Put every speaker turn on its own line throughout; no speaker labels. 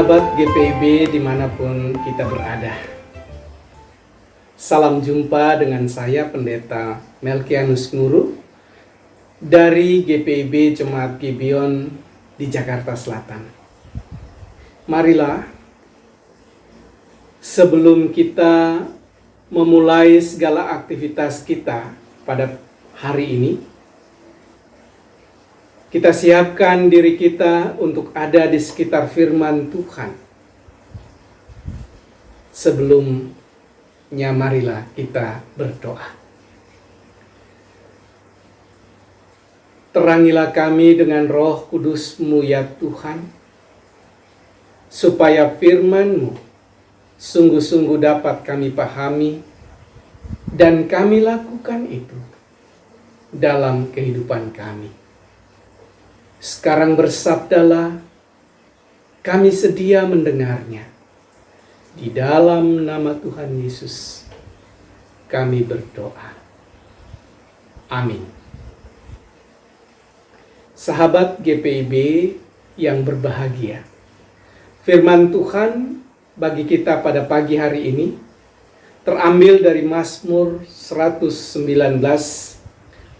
Sahabat GPIB dimanapun kita berada, salam jumpa dengan saya Pendeta Melkianus Nuru dari GPIB Jemaat Gibeon di Jakarta Selatan. Marilah sebelum kita memulai segala aktivitas kita pada hari ini, kita siapkan diri kita untuk ada di sekitar firman Tuhan. Sebelumnya marilah kita berdoa. Terangilah kami dengan Roh Kudus-Mu ya Tuhan, supaya firman-Mu sungguh-sungguh dapat kami pahami dan kami lakukan itu dalam kehidupan kami. Sekarang bersabdalah, kami sedia mendengarnya. Di dalam nama Tuhan Yesus, kami berdoa. Amin. Sahabat GPIB yang berbahagia, firman Tuhan bagi kita pada pagi hari ini terambil dari Mazmur 119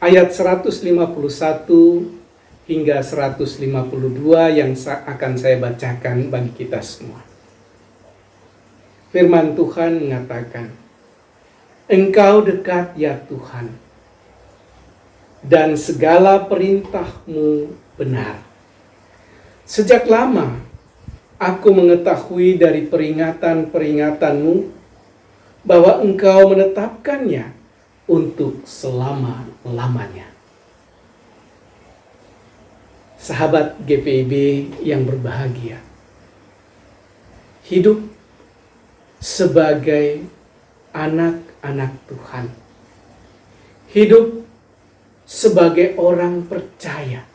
ayat 151 hingga 152 yang akan saya bacakan bagi kita semua. Firman Tuhan mengatakan, Engkau dekat ya Tuhan, dan segala perintah-Mu benar. Sejak lama aku mengetahui dari peringatan-peringatan-Mu bahwa Engkau menetapkannya untuk selama-lamanya. Sahabat GPIB yang berbahagia, hidup sebagai anak-anak Tuhan, hidup sebagai orang percaya,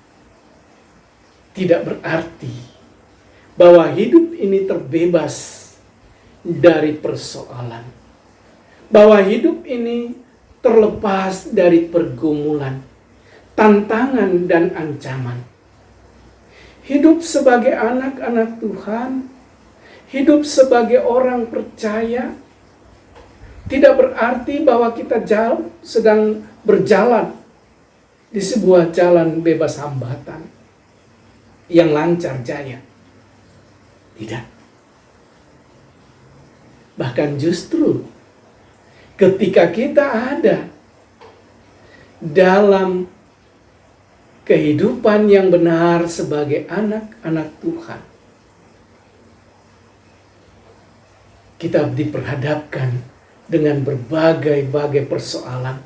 tidak berarti bahwa hidup ini terbebas dari persoalan, bahwa hidup ini terlepas dari pergumulan, tantangan, dan ancaman. Hidup sebagai anak-anak Tuhan, hidup sebagai orang percaya, tidak berarti bahwa kita sedang berjalan di sebuah jalan bebas hambatan yang lancar jaya. Tidak. Bahkan justru ketika kita ada dalam kehidupan yang benar sebagai anak-anak Tuhan, kita diperhadapkan dengan berbagai-bagai persoalan,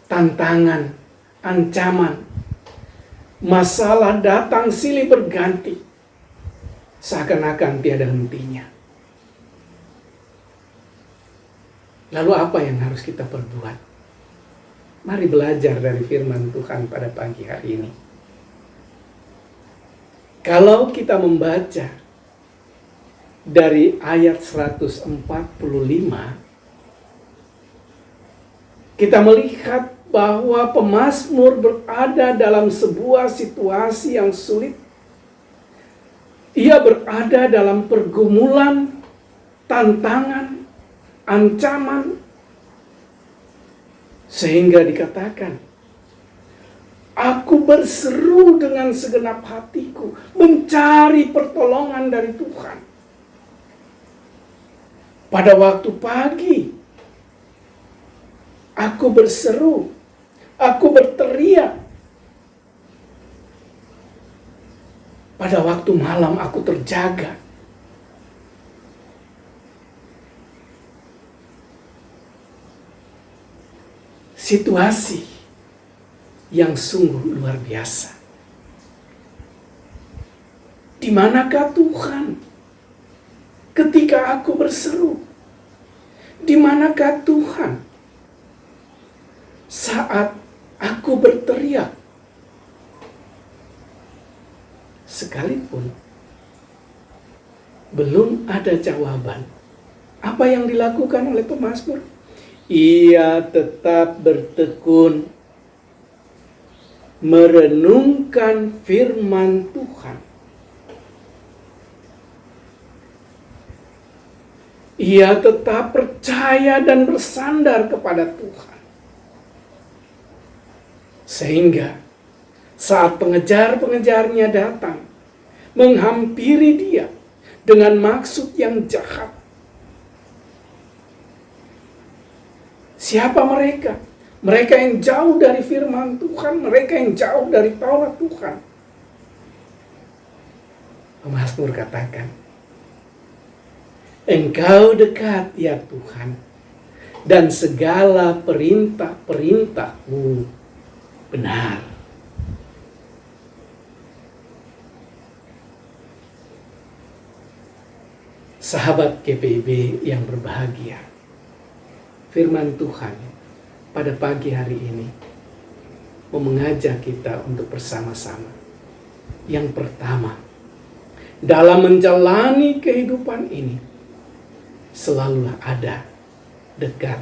tantangan, ancaman, masalah datang silih berganti, seakan-akan tiada hentinya. Lalu apa yang harus kita perbuat? Mari belajar dari firman Tuhan pada pagi hari ini. Kalau kita membaca dari ayat 145, kita melihat bahwa pemazmur berada dalam sebuah situasi yang sulit. Ia berada dalam pergumulan, tantangan, ancaman, sehingga dikatakan, aku berseru dengan segenap hatiku, mencari pertolongan dari Tuhan. Pada waktu pagi, aku berseru, aku berteriak. Pada waktu malam aku terjaga. Situasi yang sungguh luar biasa. Di manakah Tuhan ketika aku berseru? Di manakah Tuhan saat aku berteriak? Sekalipun belum ada jawaban, apa yang dilakukan oleh pemazmur? Ia tetap bertekun merenungkan firman Tuhan. Ia tetap percaya dan bersandar kepada Tuhan. Sehingga saat pengejar-pengejarnya datang, menghampiri dia dengan maksud yang jahat. Siapa mereka? Mereka yang jauh dari firman Tuhan, mereka yang jauh dari Taurat Tuhan. Pemazmur katakan, Engkau dekat ya Tuhan, dan segala perintah-perintah-Mu benar. Sahabat GPIB yang berbahagia, firman Tuhan pada pagi hari ini mau mengajak kita untuk bersama-sama. Yang pertama, dalam menjalani kehidupan ini, selalulah ada dekat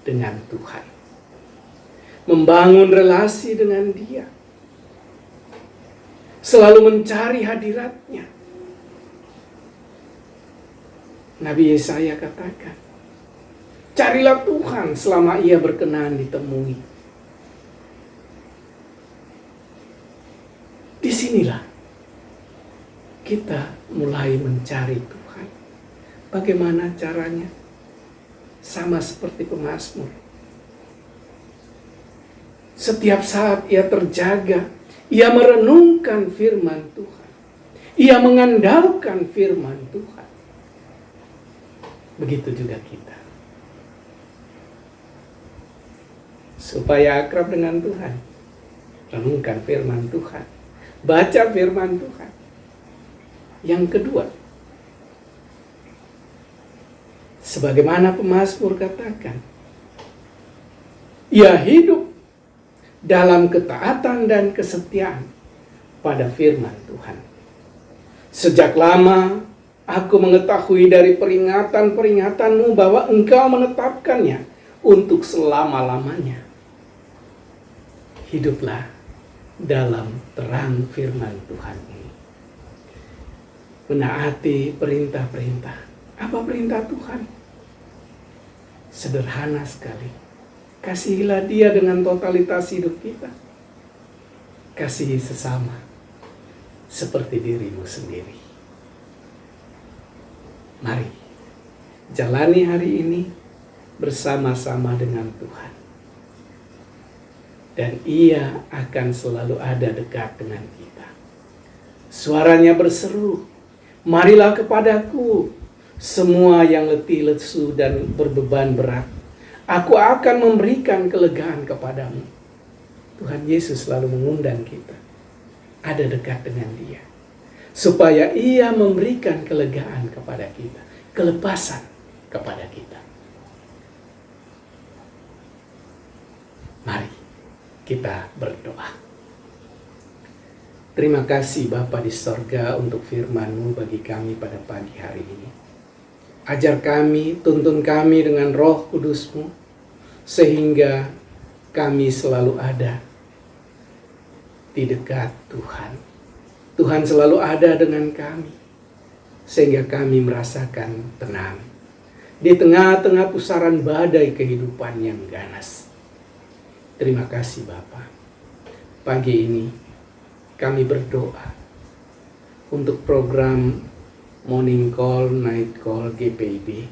dengan Tuhan. Membangun relasi dengan Dia. Selalu mencari hadirat-Nya. Nabi Yesaya katakan, carilah Tuhan selama Ia berkenan ditemui. Disinilah kita mulai mencari Tuhan. Bagaimana caranya? Sama seperti pemazmur. Setiap saat ia terjaga, ia merenungkan firman Tuhan. Ia mengandalkan firman Tuhan. Begitu juga kita. Supaya akrab dengan Tuhan, renungkan firman Tuhan. Baca firman Tuhan. Yang kedua, sebagaimana pemazmur katakan, ia hidup dalam ketaatan dan kesetiaan pada firman Tuhan. Sejak lama aku mengetahui dari peringatan-peringatanmu bahwa Engkau menetapkannya untuk selama-lamanya. Hiduplah dalam terang firman Tuhan ini. Menaati perintah-perintah. Apa perintah Tuhan? Sederhana sekali. Kasihilah Dia dengan totalitas hidup kita. Kasihi sesama seperti dirimu sendiri. Mari jalani hari ini bersama-sama dengan Tuhan. Dan Ia akan selalu ada dekat dengan kita. Suaranya berseru, marilah kepadaku semua yang letih lesu dan berbeban berat. Aku akan memberikan kelegaan kepadamu. Tuhan Yesus selalu mengundang kita ada dekat dengan Dia, supaya Ia memberikan kelegaan kepada kita, kelepasan kepada kita. Mari kita berdoa. Terima kasih Bapa di sorga untuk firman-Mu bagi kami pada pagi hari ini. Ajar kami, tuntun kami dengan Roh Kudus-Mu, sehingga kami selalu ada di dekat Tuhan. Tuhan selalu ada dengan kami, sehingga kami merasakan tenang di tengah-tengah pusaran badai kehidupan yang ganas. Terima kasih Bapa. Pagi ini kami berdoa untuk program Morning Call, Night Call GPIB.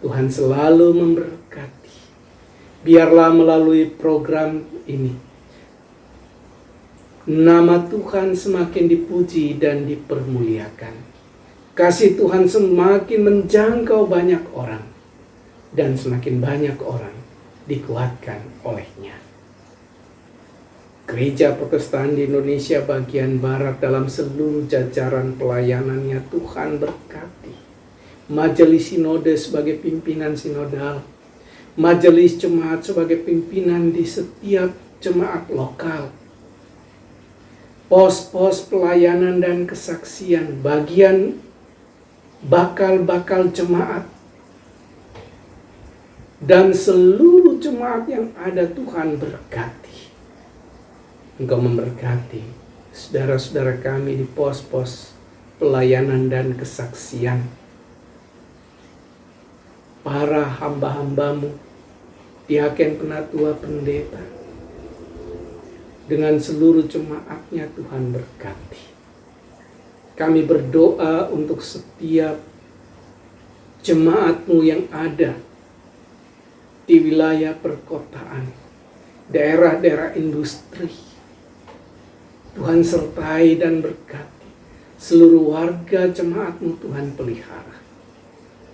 Tuhan selalu memberkati. Biarlah melalui program ini nama Tuhan semakin dipuji dan dipermuliakan. Kasih Tuhan semakin menjangkau banyak orang, dan semakin banyak orang dikuatkan olehnya. Gereja Protestan di Indonesia bagian Barat dalam seluruh jajaran pelayanannya Tuhan berkati. Majelis Sinode sebagai pimpinan sinodal, majelis jemaat sebagai pimpinan di setiap jemaat lokal, pos-pos pelayanan dan kesaksian, bagian bakal-bakal jemaat, dan seluruh jemaat yang ada Tuhan berkati. Engkau memberkati saudara-saudara kami di pos-pos pelayanan dan kesaksian. para hamba-hambamu, diaken, penatua, pendeta, dengan seluruh jemaatnya Tuhan berkati. Kami berdoa untuk setiap jemaat-Mu yang ada di wilayah perkotaan, daerah-daerah industri. Tuhan sertai dan berkati seluruh warga jemaat-Mu, Tuhan pelihara.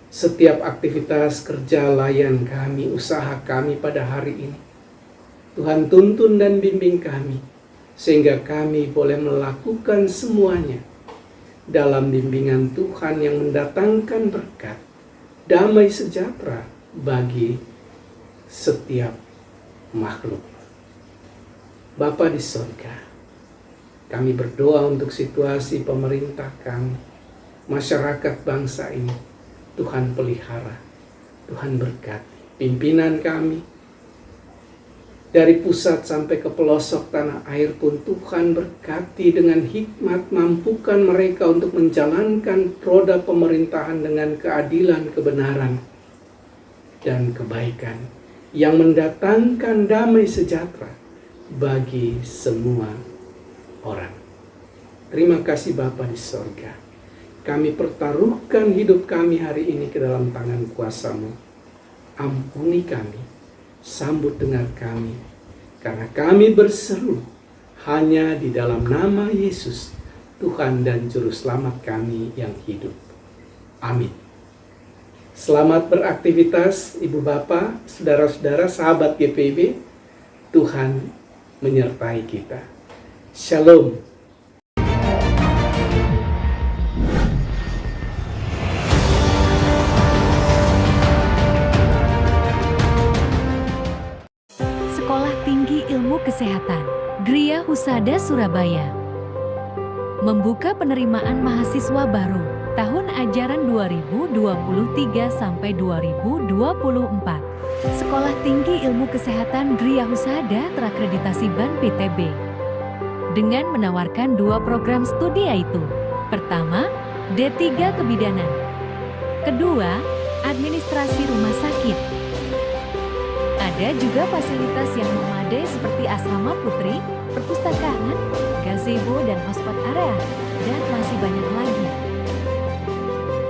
Setiap aktivitas kerja layan kami, usaha kami pada hari ini, Tuhan tuntun dan bimbing kami, sehingga kami boleh melakukan semuanya dalam bimbingan Tuhan yang mendatangkan berkat, damai sejahtera bagi setiap makhluk. Bapa di surga, kami berdoa untuk situasi pemerintah kami, masyarakat bangsa ini. Tuhan pelihara, Tuhan berkati pimpinan kami, dari pusat sampai ke pelosok tanah air pun Tuhan berkati dengan hikmat, mampukan mereka untuk menjalankan roda pemerintahan dengan keadilan, kebenaran, dan kebaikan yang mendatangkan damai sejahtera bagi semua orang. Terima kasih Bapa di sorga. Kami pertaruhkan hidup kami hari ini ke dalam tangan kuasa-Mu. Ampuni kami, sambut dengar kami, karena kami berseru hanya di dalam nama Yesus, Tuhan dan Juru Selamat kami yang hidup. Amin. Selamat beraktivitas Ibu Bapak, saudara-saudara, sahabat GPIB. Tuhan menyertai kita. Shalom.
Sekolah Tinggi Ilmu Kesehatan, Gria Husada Surabaya, membuka penerimaan mahasiswa baru tahun ajaran 2023 sampai 2024. Sekolah Tinggi Ilmu Kesehatan Gria Husada terakreditasi BAN PTB dengan menawarkan 2 program studi, yaitu pertama, D3 Kebidanan, kedua, Administrasi Rumah Sakit. Ada juga fasilitas yang memadai seperti asrama putri, perpustakaan, gazebo dan hotspot area, dan masih banyak lagi.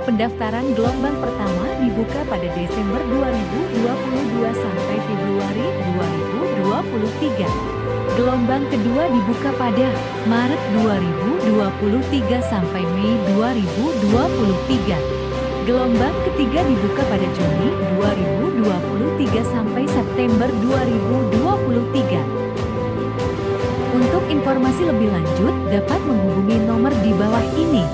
Pendaftaran gelombang pertama dibuka pada Desember 2022 sampai Februari 2023. Gelombang kedua dibuka pada Maret 2023 sampai Mei 2023. Gelombang ketiga dibuka pada Juni 2023 sampai September 2023. Untuk informasi lebih lanjut dapat menghubungi nomor di bawah ini.